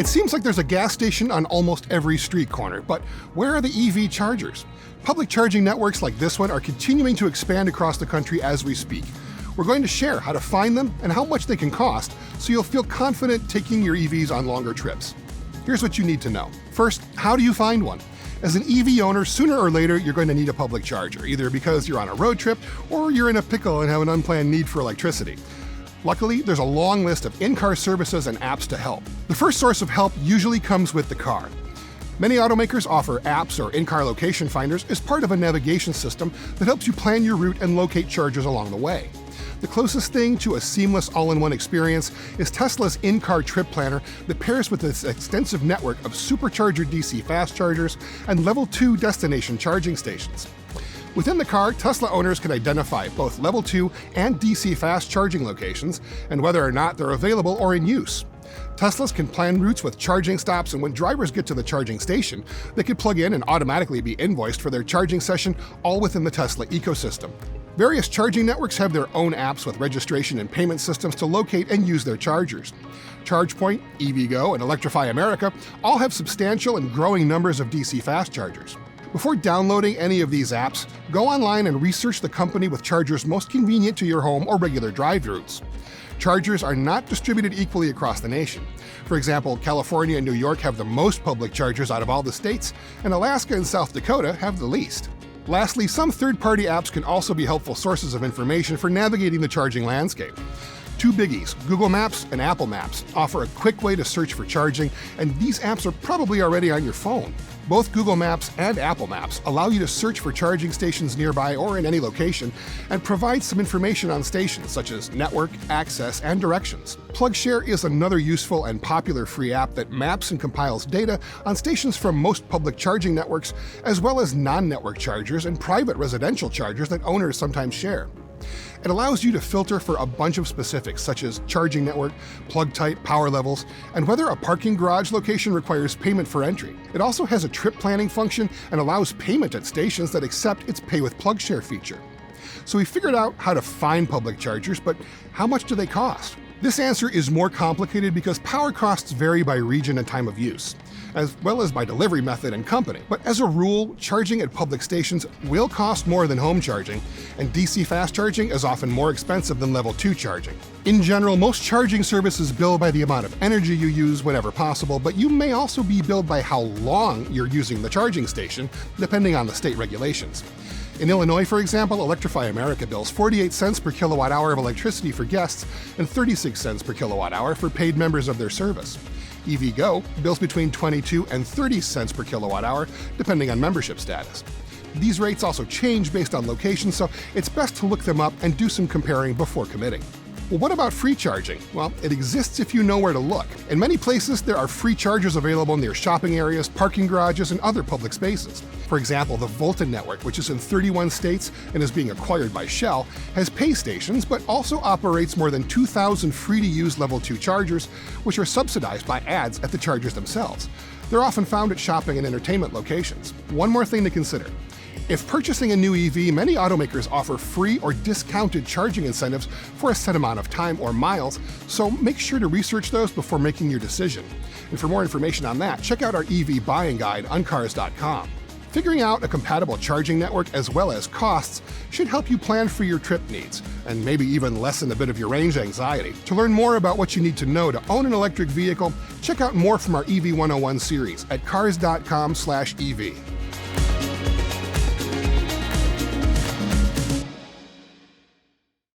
It seems like there's a gas station on almost every street corner, but where are the EV chargers? Public charging networks like this one are continuing to expand across the country as we speak. We're going to share how to find them and how much they can cost so you'll feel confident taking your EVs on longer trips. Here's what you need to know. First, how do you find one? As an EV owner, sooner or later, you're going to need a public charger, either because you're on a road trip or you're in a pickle and have an unplanned need for electricity. Luckily, there's a long list of in-car services and apps to help. The first source of help usually comes with the car. Many automakers offer apps or in-car location finders as part of a navigation system that helps you plan your route and locate chargers along the way. The closest thing to a seamless all-in-one experience is Tesla's in-car trip planner that pairs with its extensive network of supercharger DC fast chargers and level 2 destination charging stations. Within the car, Tesla owners can identify both level 2 and DC fast charging locations and whether or not they're available or in use. Teslas can plan routes with charging stops, and when drivers get to the charging station, they can plug in and automatically be invoiced for their charging session, all within the Tesla ecosystem. Various charging networks have their own apps with registration and payment systems to locate and use their chargers. ChargePoint, EVgo, and Electrify America all have substantial and growing numbers of DC fast chargers. Before downloading any of these apps, go online and research the company with chargers most convenient to your home or regular drive routes. Chargers are not distributed equally across the nation. For example, California and New York have the most public chargers out of all the states, and Alaska and South Dakota have the least. Lastly, some third-party apps can also be helpful sources of information for navigating the charging landscape. Two biggies, Google Maps and Apple Maps, offer a quick way to search for charging, and these apps are probably already on your phone. Both Google Maps and Apple Maps allow you to search for charging stations nearby or in any location and provide some information on stations such as network, access, and directions. PlugShare is another useful and popular free app that maps and compiles data on stations from most public charging networks, as well as non-network chargers and private residential chargers that owners sometimes share. It allows you to filter for a bunch of specifics such as charging network, plug type, power levels, and whether a parking garage location requires payment for entry. It also has a trip planning function and allows payment at stations that accept its Pay with PlugShare feature. So we figured out how to find public chargers, but how much do they cost? This answer is more complicated because power costs vary by region and time of use, as well as by delivery method and company. But as a rule, charging at public stations will cost more than home charging, and DC fast charging is often more expensive than level 2 charging. In general, most charging services bill by the amount of energy you use whenever possible, but you may also be billed by how long you're using the charging station, depending on the state regulations. In Illinois, for example, Electrify America bills 48 cents per kilowatt hour of electricity for guests and 36 cents per kilowatt hour for paid members of their service. EVgo bills between 22 and 30 cents per kilowatt hour, depending on membership status. These rates also change based on location, so it's best to look them up and do some comparing before committing. Well, what about free charging? Well, it exists if you know where to look. In many places, there are free chargers available near shopping areas, parking garages, and other public spaces. For example, the Volta network, which is in 31 states and is being acquired by Shell, has pay stations, but also operates more than 2,000 free-to-use level 2 chargers, which are subsidized by ads at the chargers themselves. They're often found at shopping and entertainment locations. One more thing to consider. If purchasing a new EV, many automakers offer free or discounted charging incentives for a set amount of time or miles, so make sure to research those before making your decision. And for more information on that, check out our EV buying guide on Cars.com. Figuring out a compatible charging network as well as costs should help you plan for your trip needs, and maybe even lessen a bit of your range anxiety. To learn more about what you need to know to own an electric vehicle, check out more from our EV 101 series at Cars.com/EV.